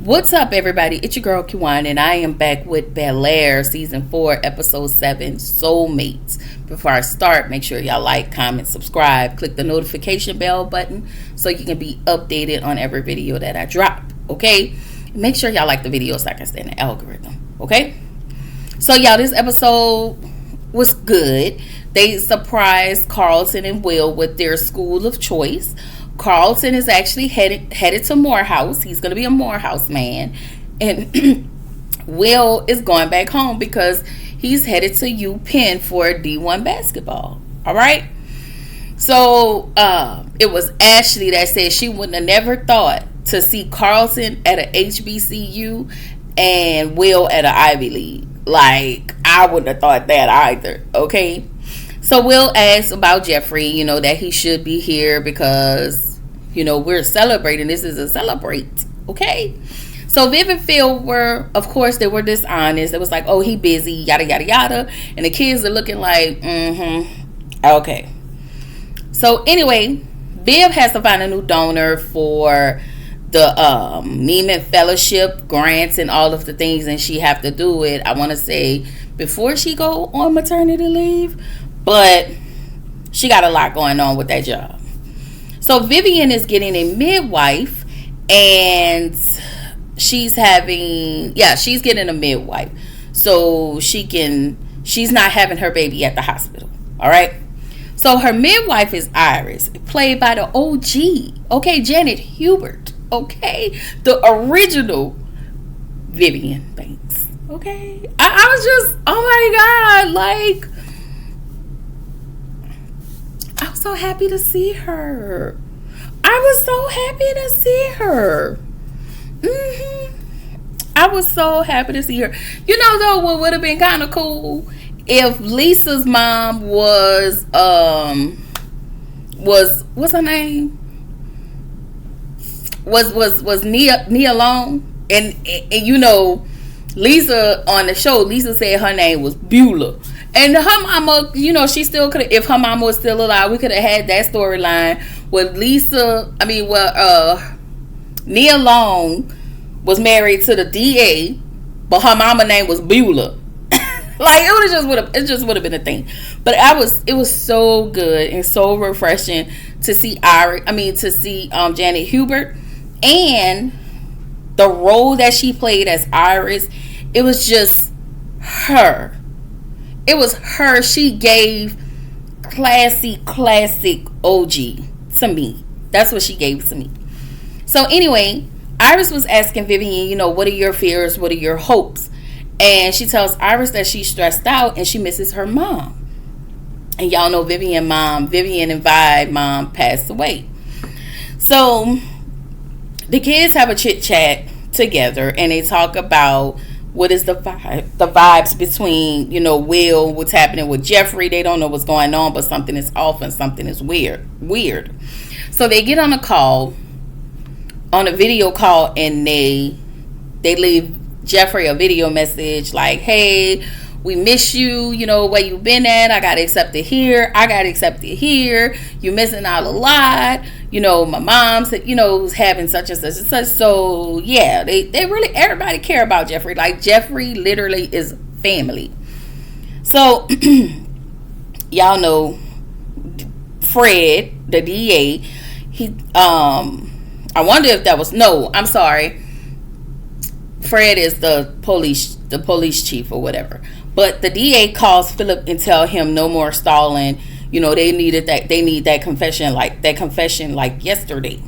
What's up, everybody? It's your girl Kiwan, and I am back with Bel-Air season 4, episode 7, Soulmates. Before I start, make sure y'all like, comment, subscribe, click the notification bell button so you can be updated on every video that I drop. Okay? Make sure y'all like the video so I can stay in the algorithm. Okay? So y'all, this episode was good. They surprised Carlton and Will with their school of choice. Carlton is actually headed to Morehouse. He's going to be a Morehouse man. And Will is going back home because he's headed to UPenn for D1 basketball. All right? So it was Ashley that said she wouldn't have never thought to see Carlton at an HBCU and Will at an Ivy League. Like, I wouldn't have thought that either. Okay? So Will asked about Jeffrey, that he should be here because, we're celebrating. This is a celebrate. Okay? So Viv and Phil were, of course, they were dishonest. It was like, oh, he busy, yada, yada, yada. And the kids are looking like, okay. So anyway, Viv has to find a new donor for the Neiman Fellowship grants and all of the things, and she have to do it, I want to say, before she go on maternity leave. But she got a lot going on with that job. So Vivian is getting a midwife, and she's getting a midwife. So she's not having her baby at the hospital. All right. So her midwife is Iris, played by the OG. Okay, Janet Hubert. Okay. The original Vivian Banks. Okay. I was just, oh my God, like, I was so happy to see her. I was so happy to see her. I was so happy to see her. Though, what would have been kind of cool if Lisa's mom was what's her name? Was Nia Long, and Lisa on the show. Lisa said her name was Beulah. And her mama, she still could have, if her mama was still alive, we could have had that storyline with Nia Long was married to the DA, but her mama name was Beulah. Like, it just would have been a thing. But it was so good and so refreshing to see Janet Hubert, and the role that she played as Iris. It was just her. It was her. She gave classic OG to me. That's what she gave to me. So anyway, Iris was asking Vivian, what are your fears? What are your hopes? And she tells Iris that she's stressed out and she misses her mom. And y'all know Vivian and Vi mom passed away. So the kids have a chit chat together and they talk about what is the vibes between, Will, what's happening with Jeffrey. They don't know what's going on, but something is off and something is weird. So they get on a video call, and they leave Jeffrey a video message like, hey, we miss you, where you been at. I got accepted here. You missing out a lot. My mom's, who's having such and such and such. So yeah, they really, everybody care about Jeffrey. Like, Jeffrey literally is family. So y'all know Fred, the DA, I wonder if that was, no, I'm sorry. Fred is the police chief or whatever. But the DA calls Philip and tell him no more stalling. They need that confession like yesterday.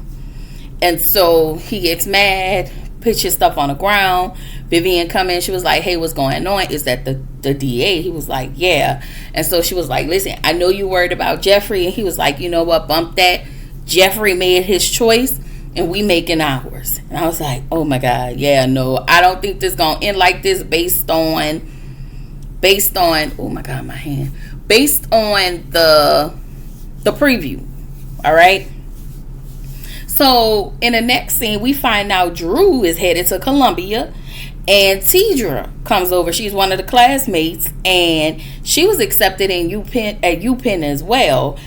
And so he gets mad, pitches stuff on the ground. Vivian come in, she was like, hey, what's going on? Is that the DA? He was like, yeah. And so she was like, listen, I know you worried about Jeffrey. And he was like, you know what, bump that. Jeffrey made his choice and we making ours. And I was like, oh my God, yeah, no, I don't think this gonna end like this based on oh my God, my hand. Based on the preview. All right. So in the next scene, we find out Drew is headed to Columbia, and Tidra comes over. She's one of the classmates, and she was accepted in UPenn as well.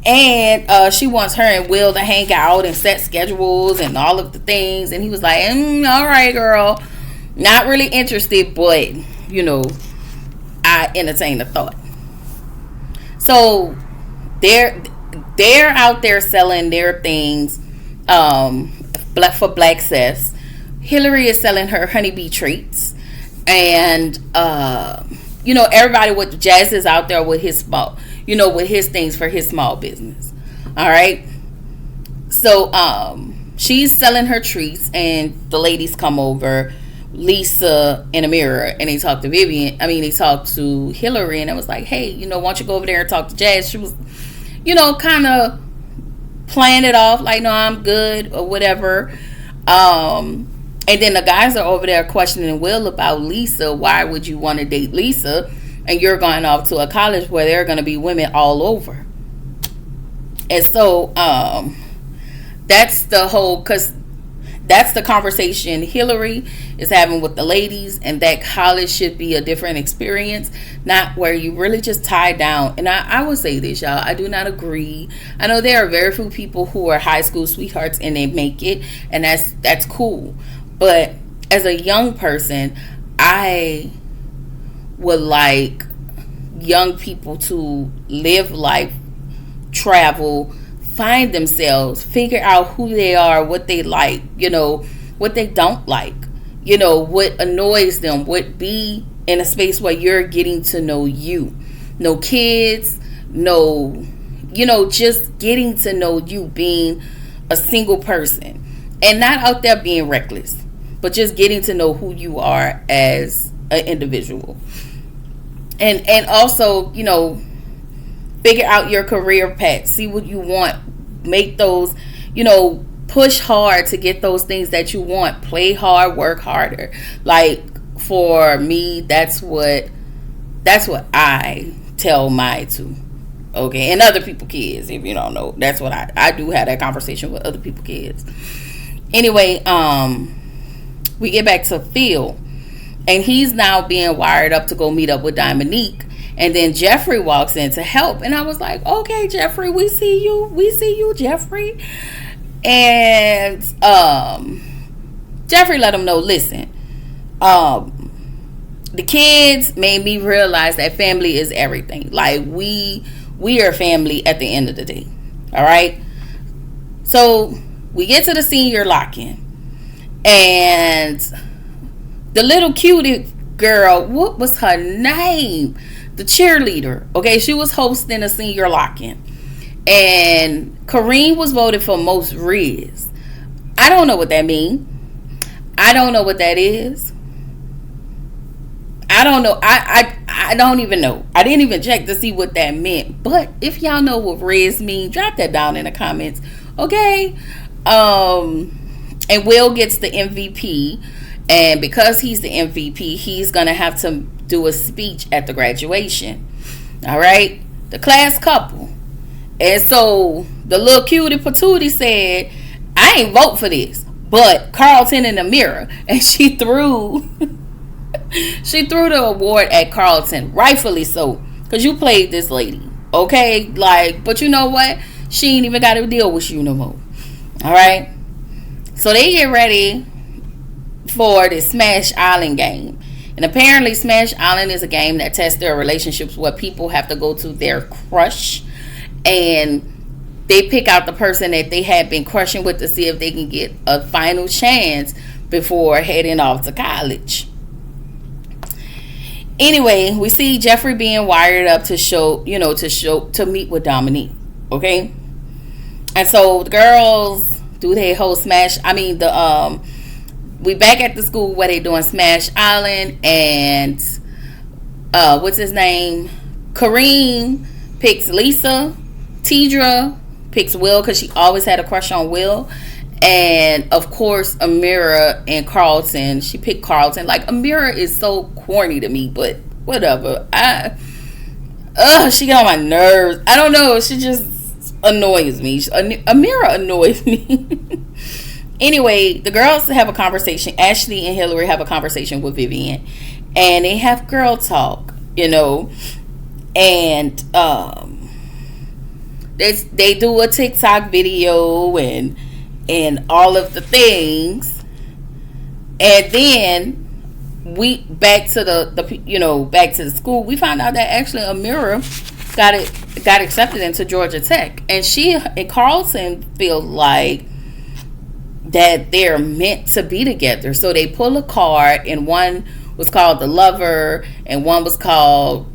And she wants her and Will to hang out and set schedules and all of the things. And he was like, all right, girl. Not really interested, but, I entertain the thought. So they're out there selling their things for Black Sis. Hillary is selling her honeybee treats. And, everybody with Jazz is out there with his small, with his things for his small business. All right. So she's selling her treats, and the ladies come over, Lisa and Amira, and they talk to Vivian. They talked to Hillary, and I was like, hey, why don't you go over there and talk to Jazz? She was, kind of playing it off like, no, I'm good or whatever. And then the guys are over there questioning Will about Lisa. Why would you want to date Lisa? And you're going off to a college where there are going to be women all over. And so that's the conversation Hillary is having with the ladies, and that college should be a different experience, not where you really just tie down. And I would say this, y'all, I do not agree. I know there are very few people who are high school sweethearts and they make it, and that's cool. But as a young person, I would like young people to live life, travel, find themselves, figure out who they are, what they like, what they don't like, what annoys them, what be in a space where you're getting to know you. No kids, just getting to know you, being a single person, and not out there being reckless, but just getting to know who you are as an individual. And also, figure out your career path, see what you want, make those, push hard to get those things that you want, play hard, work harder. Like for me, that's what I tell my two. Okay, and other people kids, if you don't know, that's what I do have that conversation with other people kids. Anyway, we get back to Phil, and he's now being wired up to go meet up with Dominique. And then Jeffrey walks in to help. And I was like, okay, Jeffrey, we see you, Jeffrey. And Jeffrey let him know, listen, the kids made me realize that family is everything. Like, we are family at the end of the day. All right? So we get to the senior lock-in. And the little cutie girl, what was her name? The cheerleader. Okay, she was hosting a senior lock-in. And Kareem was voted for most Riz. I don't know what that means. I don't know what that is. I don't know. I don't even know. I didn't even check to see what that meant. But if y'all know what Riz means, drop that down in the comments. Okay. And Will gets the MVP. And because he's the MVP, he's going to have to do a speech at the graduation. All right. The class couple. And so the little cutie patootie said, I ain't vote for this, but Carlton in the mirror. And she threw the award at Carlton, rightfully so, because you played this lady. Okay. Like, but you know what? She ain't even got to deal with you no more. All right. So they get ready for the Smash Island game. And apparently Smash Island is a game that tests their relationships where people have to go to their crush and they pick out the person that they had been crushing with to see if they can get a final chance before heading off to college. Anyway, we see Jeffrey being wired up to meet with Dominique. Okay. And so the girls do their whole Smash. We back at the school where they doing Smash Island, and what's his name? Kareem picks Lisa. Tidra picks Will because she always had a crush on Will. And of course Amira and Carlton. She picked Carlton. Like, Amira is so corny to me, but whatever. She got on my nerves. I don't know. She just annoys me. Amira annoys me. Anyway, the girls have a conversation. Ashley and Hillary have a conversation with Vivian, and they have girl talk, and they do a TikTok video and all of the things, and then we back to back to the school. We found out that actually Amira got accepted into Georgia Tech, and she and Carlton feel like that they're meant to be together. So they pull a card, and one was called the Lover, and one was called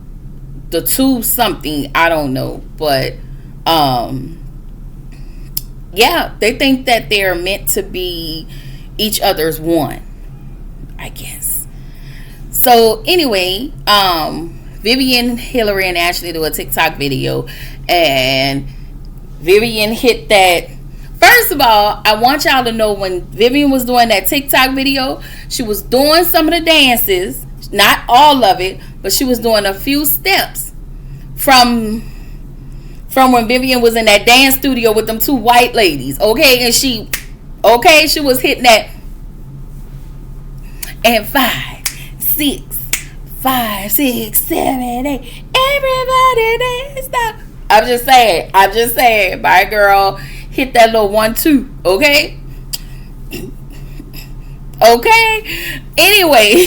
the Two something. I don't know, but yeah, they think that they're meant to be each other's one, I guess. So anyway, Vivian, Hillary, and Ashley do a TikTok video, and Vivian hit that. First of all, I want y'all to know when Vivian was doing that TikTok video, she was doing some of the dances, not all of it, but she was doing a few steps from when Vivian was in that dance studio with them two white ladies, okay? And she was hitting that. And 5, 6, 5, 6, 7, 8. Everybody dance now. I'm just saying, my girl hit that little 1, 2, okay? Okay? Anyway.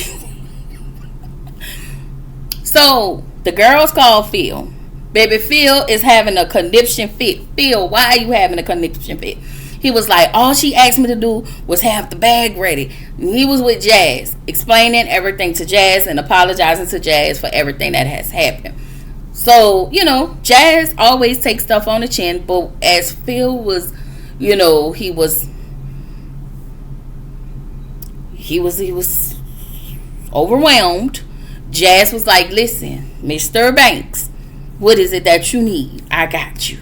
So, the girls called Phil. Baby, Phil is having a conniption fit. Phil, why are you having a conniption fit? He was like, all she asked me to do was have the bag ready. And he was with Jazz, explaining everything to Jazz and apologizing to Jazz for everything that has happened. So, Jazz always takes stuff on the chin, but as Phil was, he was overwhelmed. Jazz was like, listen, Mr. Banks, what is it that you need? I got you.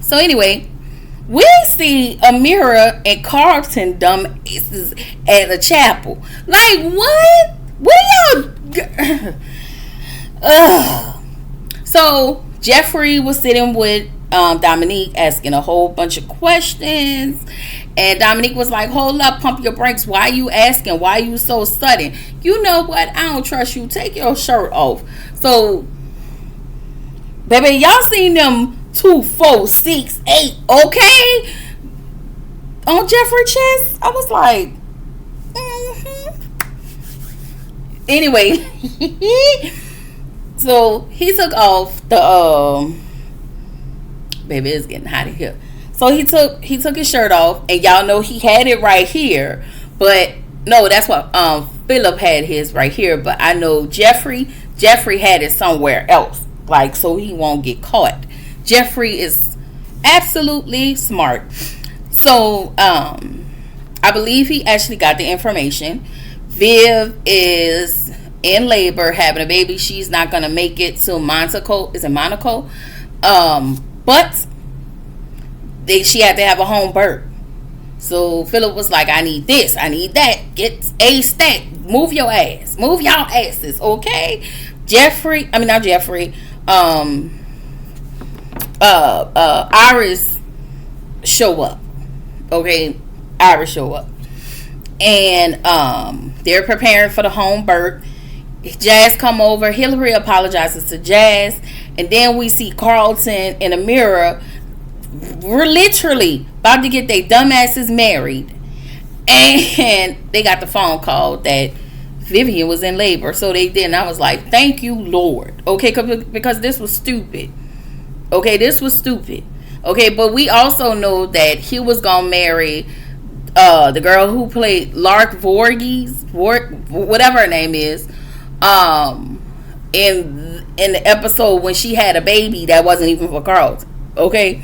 So anyway, we see Amira and Carlton dumb asses at a chapel. Like, what? What are y'all? So Jeffrey was sitting with Dominique, asking a whole bunch of questions, and Dominique was like, hold up, pump your brakes. Why you asking? Why you so sudden? You know what? I don't trust you. Take your shirt off. So, baby, y'all seen them 2, 4, 6, 8, okay? On Jeffrey's chest? I was like, Anyway, so he took off the baby, it's getting hot in here. So he took his shirt off, and y'all know he had it right here, but no, that's what Philip had his right here, but I know Jeffrey had it somewhere else, like, so he won't get caught. Jeffrey is absolutely smart. So I believe he actually got the information. Viv is in labor, having a baby. She's not gonna make it to Monaco. Is it Monaco? But she had to have a home birth. So Philip was like, I need this, I need that. Get a stack. Move your ass. Move y'all asses, okay? Iris show up. Okay? Iris show up. And they're preparing for the home birth. Jazz come over. Hillary apologizes to Jazz. And then we see Carlton and Amira. We're literally about to get their dumbasses married. And they got the phone call that Vivian was in labor. So they did. And I was like, thank you, Lord. Okay, because this was stupid. Okay, this was stupid. Okay, but we also know that he was going to marry the girl who played Lark Voorhees, whatever her name is, in the episode when she had a baby that wasn't even for Carlton. Okay.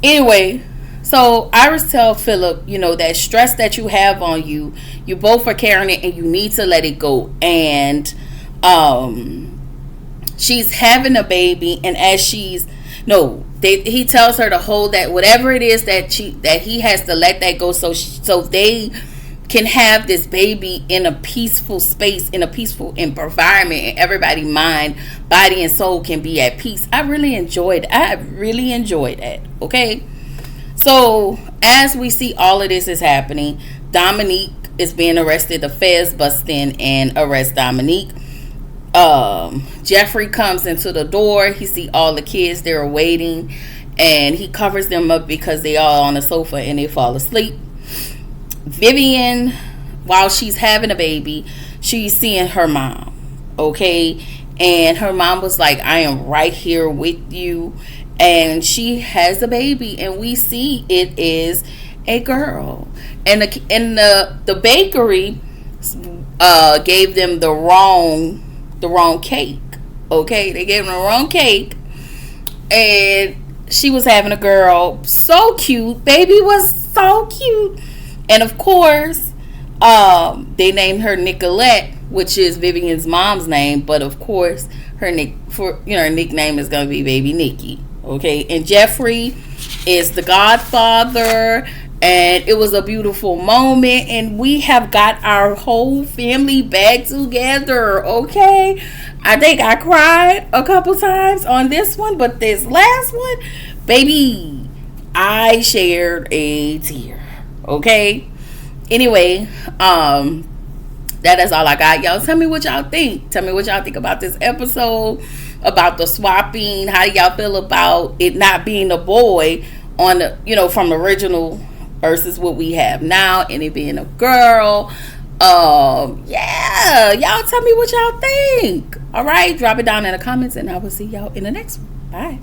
Anyway, so Iris tell Philip, that stress that you have on you, you both are carrying it and you need to let it go. And she's having a baby, and as he tells her to hold that, whatever it is that he has to let that go, so they can have this baby in a peaceful space, in a peaceful environment, and everybody's mind, body, and soul can be at peace. I really enjoyed that. Okay, so as we see all of this is happening, Dominique is being arrested. The feds bust in and arrest Dominique. Jeffrey comes into the door. He see all the kids there waiting, and he covers them up because they all on the sofa and they fall asleep. Vivian, while she's having a baby, she's seeing her mom, okay? And her mom was like, I am right here with you. And she has a baby, and we see it is a girl. And the bakery gave them the wrong cake. Okay, they gave them the wrong cake, and she was having a girl. So cute, baby was so cute. And of course, they named her Nicolette, which is Vivian's mom's name. But of course, her nickname is gonna be Baby Nikki. Okay, and Jeffrey is the godfather. And it was a beautiful moment, and we have got our whole family back together, okay? I think I cried a couple times on this one, but this last one, baby, I shared a tear, okay? Anyway, that is all I got. Y'all tell me what y'all think. Tell me what y'all think about this episode, about the swapping. How do y'all feel about it not being a boy on the, from the original versus what we have now, and it being a girl? Yeah, y'all tell me what y'all think. All right, drop it down in the comments, and I will see y'all in the next one. Bye.